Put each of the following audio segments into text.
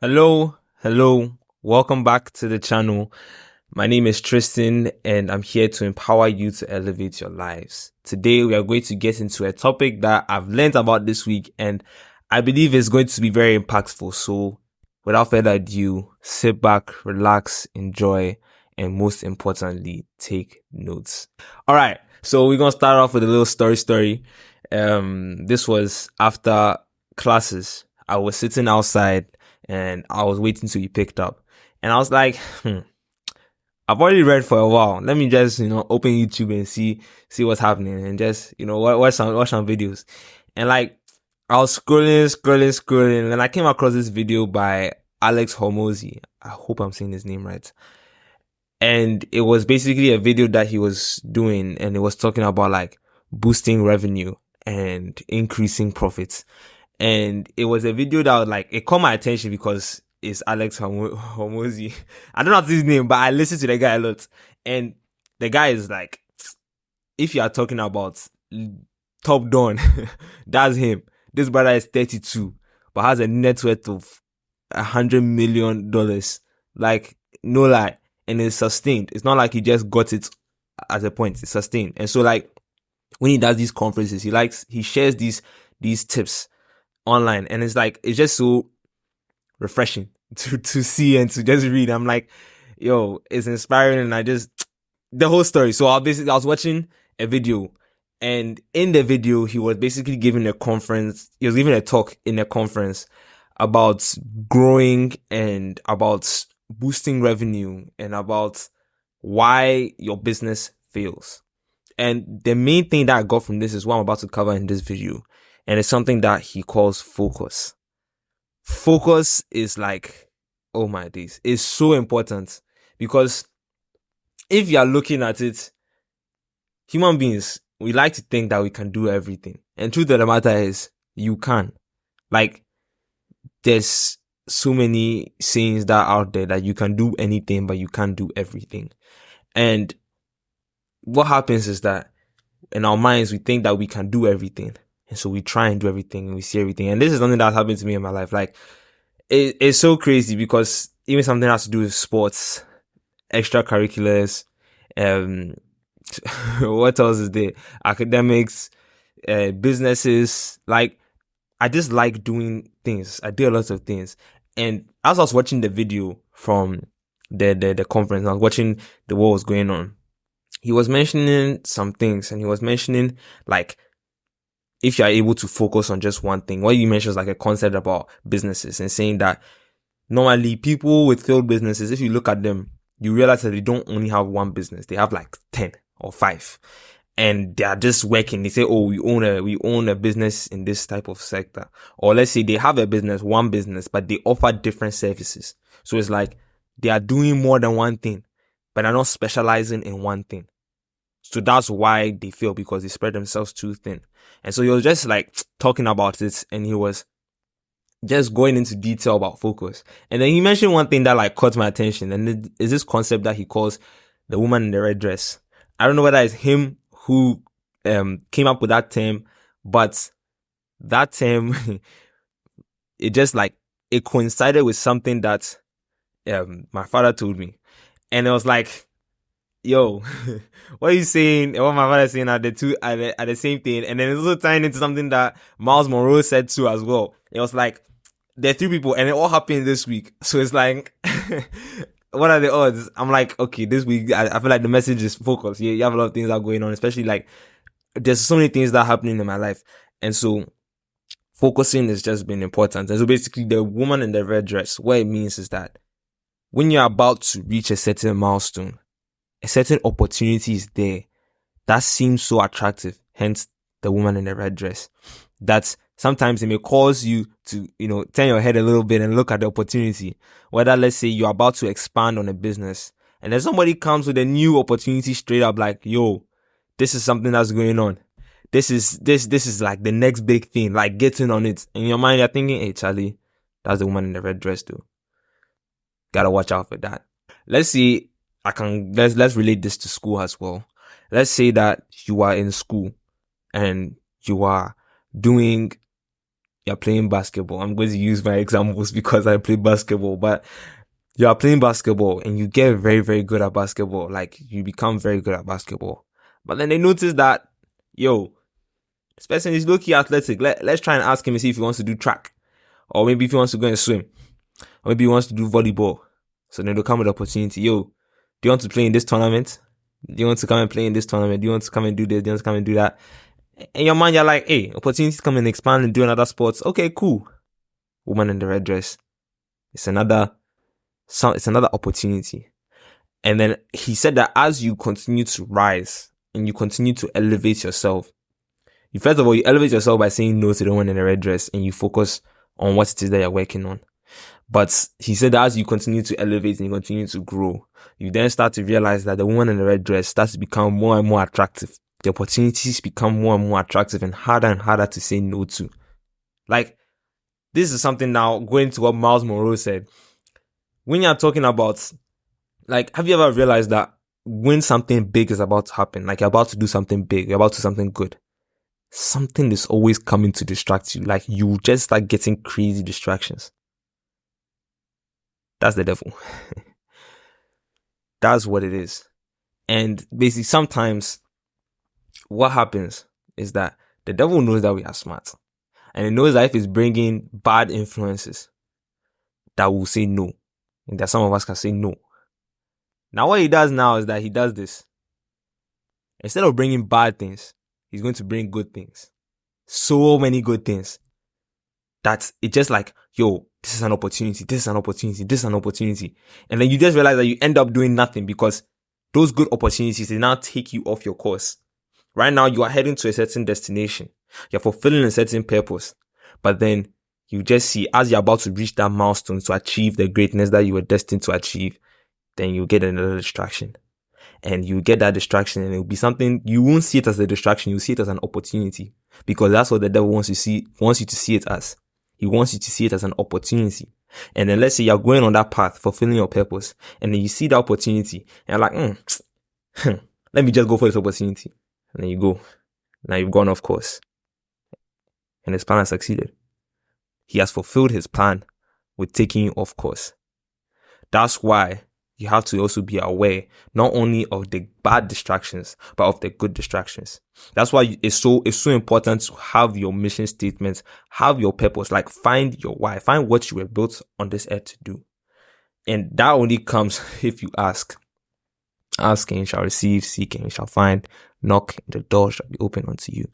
Hello, welcome back to the channel. My name is Tristan and I'm here to empower you to elevate your lives. Today we are going to get into a topic that I've learned about this week and I believe is going to be very impactful. So without further ado, sit back, relax, enjoy, and most importantly, take notes. All right, so we're going to start off with a little story. This was after classes. I was sitting outside and I was waiting to be picked up. And I was like, I've already read for a while. Let me just, open YouTube and see what's happening and just, watch some videos. And like, I was scrolling, and I came across this video by Alex Hormozy. I hope I'm saying his name right. And it was basically a video that he was doing, and it was talking about like boosting revenue and increasing profits. And it was a video that was like, it caught my attention because it's Alex Hormozy. I don't know his name, but I listen to the guy a lot. And the guy is like, if you are talking about top don, that's him. This brother is 32, but has a net worth of $100 million. Like, no lie. And it's sustained. It's not like he just got it as a point. It's sustained. And so like, when he does these conferences, he shares these tips online, and it's like, it's just so refreshing to see and to just read. I'm like, yo, it's inspiring. And the whole story. So I was watching a video, and in the video, he was basically giving a talk in a conference about growing and about boosting revenue and about why your business fails. And the main thing that I got from this is what I'm about to cover in this video. And it's something that he calls focus. Focus is like, oh my days, it's so important, because if you are looking at it, human beings, we like to think that we can do everything. And truth of the matter is, you can. Like, there's so many sayings that are out there that you can do anything, but you can't do everything. And what happens is that in our minds, we think that we can do everything. And so we try and do everything and we see everything. And this is something that's happened to me in my life. Like, it's so crazy, because even something that has to do with sports, extracurriculars, what else is there? Academics, businesses. Like, I just like doing things. I do a lot of things. And as I was watching the video from the conference, I was watching what was going on. He was mentioning some things, and he was mentioning like, if you are able to focus on just one thing, what you mentioned is like a concept about businesses, and saying that normally people with failed businesses, if you look at them, you realize that they don't only have one business. They have like 10 or 5, and they are just working. They say, oh, we own a business in this type of sector. Or let's say they have one business, but they offer different services. So it's like they are doing more than one thing, but they're not specializing in one thing. So that's why they fail, because they spread themselves too thin. And so he was just like talking about it, and he was just going into detail about focus. And then he mentioned one thing that like caught my attention, and it is this concept that he calls the woman in the red dress. I don't know whether it's him who came up with that term, but that term, it just like, it coincided with something that my father told me. And it was like, yo, what are you saying? And what my father is saying are the same thing. And then it's also tying into something that Miles Monroe said too as well. It was like, there are 3 people, and it all happened this week. So it's like, what are the odds? I'm like, okay, this week, I feel like the message is focus. You have a lot of things that are going on, especially like, there's so many things that are happening in my life. And so focusing has just been important. And so basically, the woman in the red dress, what it means is that when you're about to reach a certain milestone, a certain opportunity is there that seems so attractive, hence the woman in the red dress, that sometimes it may cause you to, turn your head a little bit and look at the opportunity. Whether, let's say, you're about to expand on a business, and then somebody comes with a new opportunity straight up, like, yo, this is something that's going on. This is like the next big thing, like getting on it. In your mind, you're thinking, hey, Charlie, that's the woman in the red dress too. Gotta watch out for that. Let's see. Let's relate this to school as well. Let's say that you are in school and you are doing you're playing basketball. I'm going to use my examples because I play basketball, but you are playing basketball and you get very, very good at basketball. Like, you become very good at basketball. But then they notice that, this person is low-key athletic. Let's try and ask him and see if he wants to do track. Or maybe if he wants to go and swim. Or maybe he wants to do volleyball. So then they'll come with the opportunity. Do you want to play in this tournament? Do you want to come and play in this tournament? Do you want to come and do this? Do you want to come and do that? In your mind, you're like, hey, opportunities come and expand and do another sports. Okay, cool. Woman in the red dress. It's another opportunity. And then he said that as you continue to rise and you continue to elevate yourself, first of all, you elevate yourself by saying no to the one in the red dress and you focus on what it is that you're working on. But he said that as you continue to elevate and you continue to grow, you then start to realize that the woman in the red dress starts to become more and more attractive. The opportunities become more and more attractive and harder to say no to. Like, this is something now going to what Miles Monroe said. When you're talking about, like, have you ever realized that when something big is about to happen, like you're about to do something big, you're about to do something good, something is always coming to distract you. Like, you just start getting crazy distractions. That's the devil. That's what it is. And basically, sometimes what happens is that the devil knows that we are smart. And he knows that if it's bringing bad influences, that will say no. And that some of us can say no. Now what he does now is that he does this. Instead of bringing bad things, he's going to bring good things. So many good things. That it's just like, this is an opportunity, this is an opportunity, this is an opportunity. And then you just realize that you end up doing nothing because those good opportunities, they now take you off your course. Right now, you are heading to a certain destination. You're fulfilling a certain purpose. But then you just see, as you're about to reach that milestone to achieve the greatness that you were destined to achieve, then you get another distraction. And you get that distraction and it'll be something, you won't see it as a distraction, you'll see it as an opportunity. Because that's what the devil wants you to see it as. He wants you to see it as an opportunity. And then let's say you're going on that path, fulfilling your purpose, and then you see the opportunity, and you're like, let me just go for this opportunity. And then you go. Now you've gone off course. And his plan has succeeded. He has fulfilled his plan with taking you off course. That's why you have to also be aware not only of the bad distractions, but of the good distractions. That's why it's so important to have your mission statement, have your purpose, like find your why, find what you were built on this earth to do. And that only comes if you ask. Ask and you shall receive, seek and you shall find, knock and the door shall be opened unto you.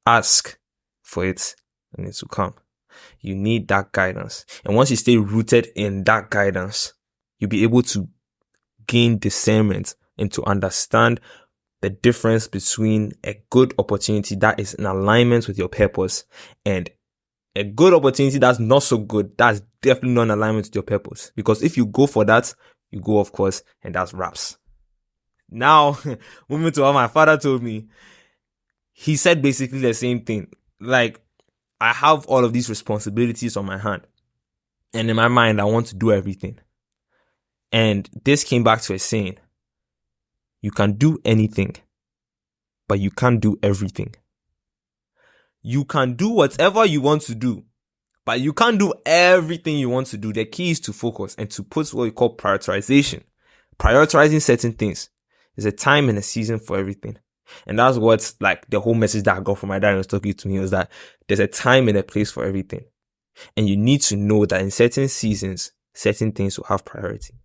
Ask for it and it will come. You need that guidance. And once you stay rooted in that guidance, you'll be able to gain discernment and to understand the difference between a good opportunity that is in alignment with your purpose and a good opportunity that's not so good, that's definitely not in alignment with your purpose. Because if you go for that, you go off course and that's wraps. Now, moving to what my father told me, he said basically the same thing. Like, I have all of these responsibilities on my hand. And in my mind, I want to do everything. And this came back to a saying, you can do anything, but you can't do everything. You can do whatever you want to do, but you can't do everything you want to do. The key is to focus and to put what we call prioritization. Prioritizing certain things. There's a time and a season for everything. And that's what's like the whole message that I got from my dad was talking to me was that there's a time and a place for everything. And you need to know that in certain seasons, certain things will have priority.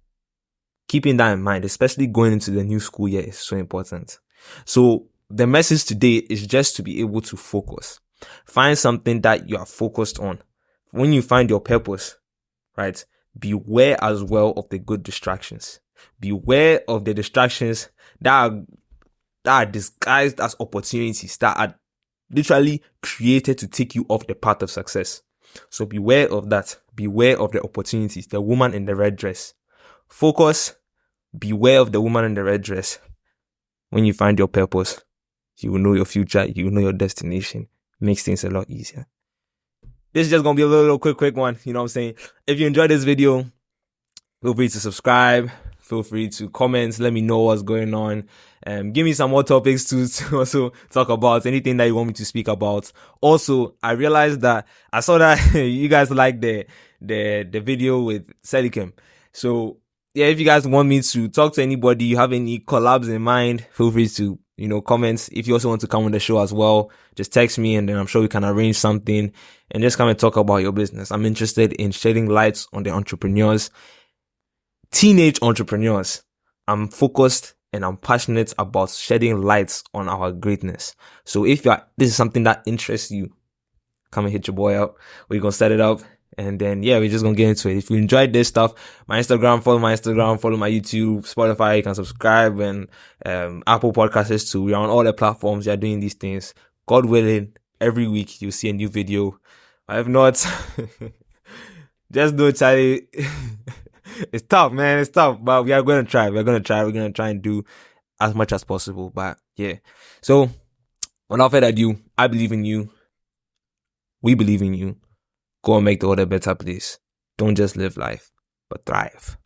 Keeping that in mind, especially going into the new school year, is so important. So the message today is just to be able to focus. Find something that you are focused on. When you find your purpose, right, beware as well of the good distractions. Beware of the distractions that are disguised as opportunities, that are literally created to take you off the path of success. So beware of that. Beware of the opportunities. The woman in the red dress. Focus. Beware of the woman in the red dress. When you find your purpose, you will know your future. You will know your destination. Makes things a lot easier. This is just going to be a little quick one. You know what I'm saying? If you enjoyed this video, feel free to subscribe. feel free to comment, let me know what's going on. Give me some more topics to also talk about, anything that you want me to speak about. Also, I realized that I saw that you guys like the video with Selikem. So yeah, if you guys want me to talk to anybody, you have any collabs in mind, feel free to, comment. If you also want to come on the show as well, just text me and then I'm sure we can arrange something and just come and talk about your business. I'm interested in shedding lights on the entrepreneurs, teenage entrepreneurs. I'm focused and I'm passionate about shedding lights on our greatness. So if this is something that interests you, come and hit your boy up. We're going to set it up. And then, yeah, we're just going to get into it. If you enjoyed this stuff, follow my Instagram, follow my YouTube, Spotify, you can subscribe, and Apple Podcasts too. We're on all the platforms. You're doing these things. God willing, every week you'll see a new video. If not, just know, Charlie, it's tough, man. It's tough, but we are going to try. We're going to try and do as much as possible. But yeah. So, without further ado, I believe in you. We believe in you. Go and make the world a better place. Don't just live life, but thrive.